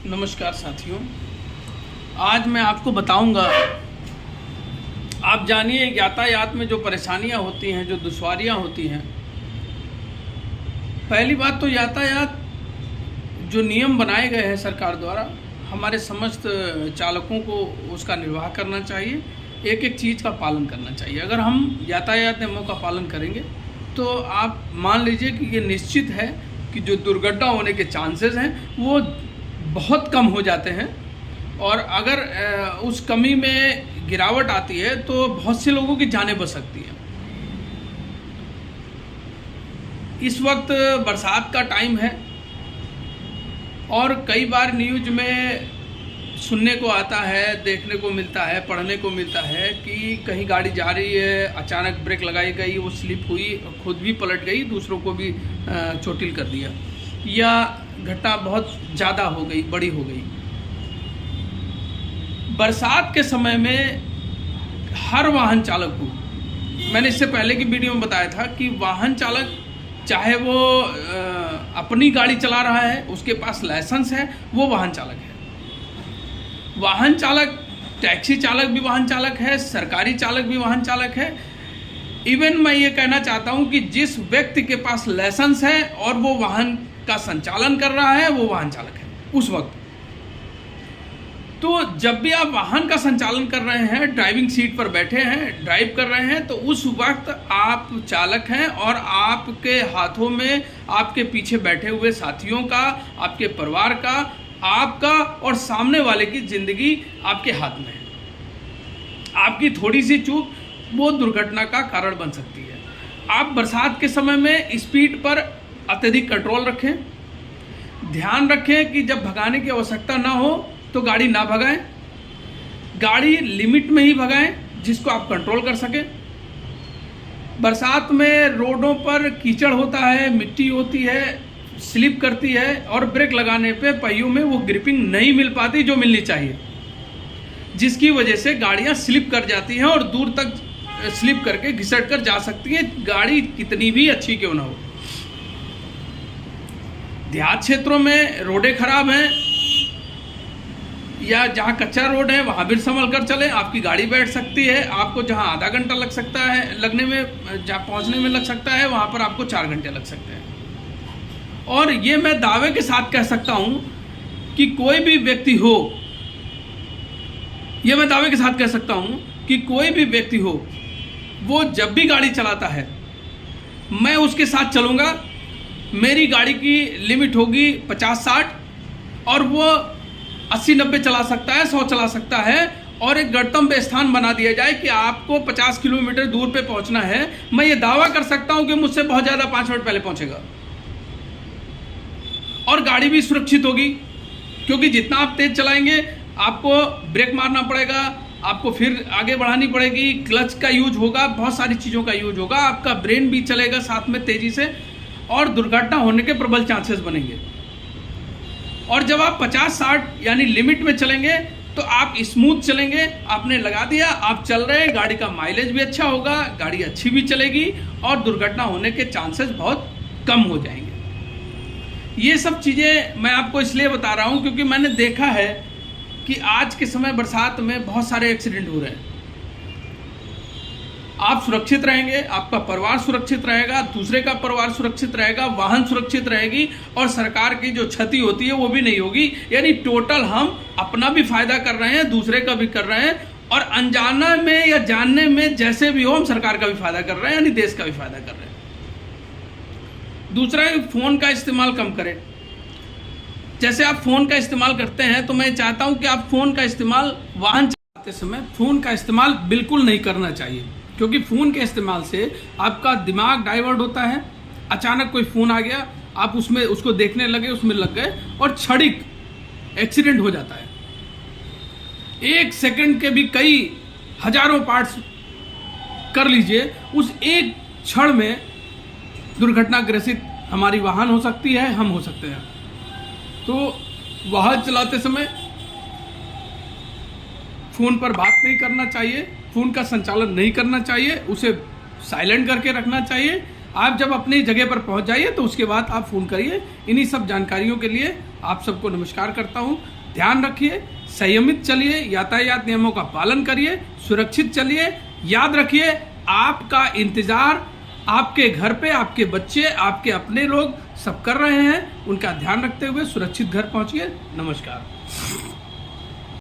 नमस्कार साथियों, आज मैं आपको बताऊंगा। आप जानिए यातायात में जो परेशानियां होती हैं, जो दुश्वारियां होती हैं। पहली बात तो यातायात जो नियम बनाए गए हैं सरकार द्वारा, हमारे समस्त चालकों को उसका निर्वाह करना चाहिए। एक एक चीज़ का पालन करना चाहिए। अगर हम यातायात नियमों का पालन करेंगे तो आप मान लीजिए कि ये निश्चित है कि जो दुर्घटना होने के चांसेस हैं वो बहुत कम हो जाते हैं। और अगर उस कमी में गिरावट आती है तो बहुत से लोगों की जानें बच सकती हैं। इस वक्त बरसात का टाइम है और कई बार न्यूज में सुनने को आता है, देखने को मिलता है, पढ़ने को मिलता है कि कहीं गाड़ी जा रही है, अचानक ब्रेक लगाई गई, वो स्लिप हुई, खुद भी पलट गई, दूसरों को भी चोटिल कर दिया, या घटना बहुत ज़्यादा हो गई, बड़ी हो गई। बरसात के समय में हर वाहन चालक को, मैंने इससे पहले की वीडियो में बताया था कि वाहन चालक चाहे वो अपनी गाड़ी चला रहा है, उसके पास लाइसेंस है, वो वाहन चालक है। वाहन चालक, टैक्सी चालक भी वाहन चालक है, सरकारी चालक भी वाहन चालक है। इवन मैं ये कहना चाहता हूँ कि जिस व्यक्ति के पास लाइसेंस है और वो वाहन का संचालन कर रहा है, वो वाहन चालक है उस वक्त। तो जब भी आप वाहन का संचालन कर रहे हैं, ड्राइविंग सीट पर बैठे हैं, ड्राइव कर रहे हैं, तो उस वक्त आप चालक हैं और आपके हाथों में आपके पीछे बैठे हुए साथियों का, आपके परिवार का, आपका और सामने वाले की जिंदगी आपके हाथ में है। आपकी थोड़ी सी चूक वो दुर्घटना का कारण बन सकती है। आप बरसात के समय में स्पीड पर अत्यधिक कंट्रोल रखें। ध्यान रखें कि जब भगाने की आवश्यकता ना हो तो गाड़ी ना भगाएं। गाड़ी लिमिट में ही भगाएं जिसको आप कंट्रोल कर सकें। बरसात में रोडों पर कीचड़ होता है, मिट्टी होती है, स्लिप करती है और ब्रेक लगाने पे पहियों में वो ग्रिपिंग नहीं मिल पाती जो मिलनी चाहिए, जिसकी वजह से गाड़ियां स्लिप कर जाती हैं और दूर तक स्लिप करके घिसट कर जा सकती हैं, गाड़ी कितनी भी अच्छी क्यों ना हो। देहात क्षेत्रों में रोडें खराब हैं या जहां कच्चा रोड है वहां भी संभल कर चले। आपकी गाड़ी बैठ सकती है, आपको जहां आधा घंटा लग सकता है लगने में, जहां पहुंचने में लग सकता है, वहां पर आपको 4 घंटे लग सकते हैं। और ये मैं दावे के साथ कह सकता हूं कि कोई भी व्यक्ति हो, ये मैं दावे के साथ कह सकता हूं कि कोई भी व्यक्ति हो, वो जब भी गाड़ी चलाता है मैं उसके साथ चलूंगा। मेरी गाड़ी की लिमिट होगी 50-60 और वो 80-90 चला सकता है, 100 चला सकता है। और एक गंतव्य स्थान बना दिया जाए कि आपको 50 किलोमीटर दूर पे पहुंचना है, मैं ये दावा कर सकता हूं कि मुझसे बहुत ज़्यादा 5 मिनट पहले पहुंचेगा और गाड़ी भी सुरक्षित होगी। क्योंकि जितना आप तेज चलाएंगे आपको ब्रेक मारना पड़ेगा, आपको फिर आगे बढ़ानी पड़ेगी, क्लच का यूज होगा, बहुत सारी चीज़ों का यूज होगा, आपका ब्रेन भी चलेगा साथ में तेजी से और दुर्घटना होने के प्रबल चांसेस बनेंगे। और जब आप 50-60 यानी लिमिट में चलेंगे तो आप स्मूथ चलेंगे। आपने लगा दिया, आप चल रहे हैं, गाड़ी का माइलेज भी अच्छा होगा, गाड़ी अच्छी भी चलेगी और दुर्घटना होने के चांसेस बहुत कम हो जाएंगे। ये सब चीज़ें मैं आपको इसलिए बता रहा हूँ क्योंकि मैंने देखा है कि आज के समय बरसात में बहुत सारे एक्सीडेंट हो रहे हैं। आप सुरक्षित रहेंगे, आपका परिवार सुरक्षित रहेगा, दूसरे का परिवार सुरक्षित रहेगा, वाहन सुरक्षित रहेगी और सरकार की जो क्षति होती है वो भी नहीं होगी। यानी टोटल हम अपना भी फायदा कर रहे हैं, दूसरे का भी कर रहे हैं और अनजाना में या जानने में जैसे भी हो हम सरकार का भी फायदा कर रहे हैं, यानी देश का भी फायदा कर रहे हैं। दूसरा, फ़ोन का इस्तेमाल कम करें। जैसे आप फ़ोन का इस्तेमाल करते हैं तो मैं चाहता हूं कि आप फ़ोन का इस्तेमाल वाहन चलाते समय फ़ोन का इस्तेमाल बिल्कुल नहीं करना चाहिए। क्योंकि फ़ोन के इस्तेमाल से आपका दिमाग डाइवर्ट होता है। अचानक कोई फ़ोन आ गया, आप उसमें उसको देखने लगे, उसमें लग गए और क्षणिक एक्सीडेंट हो जाता है। 1 सेकंड के भी कई हजारों पार्ट्स कर लीजिए, उस एक क्षण में दुर्घटना ग्रसित हमारी वाहन हो सकती है, हम हो सकते हैं। तो वाहन चलाते समय फ़ोन पर बात नहीं करना चाहिए, फ़ोन का संचालन नहीं करना चाहिए, उसे साइलेंट करके रखना चाहिए। आप जब अपनी जगह पर पहुंच जाइए तो उसके बाद आप फ़ोन करिए। इन्हीं सब जानकारियों के लिए आप सबको नमस्कार करता हूँ। ध्यान रखिए, संयमित चलिए, यातायात नियमों का पालन करिए, सुरक्षित चलिए। याद रखिए, आपका इंतजार आपके घर पे आपके बच्चे, आपके अपने लोग सब कर रहे हैं। उनका ध्यान रखते हुए सुरक्षित घर पहुंचिए। नमस्कार।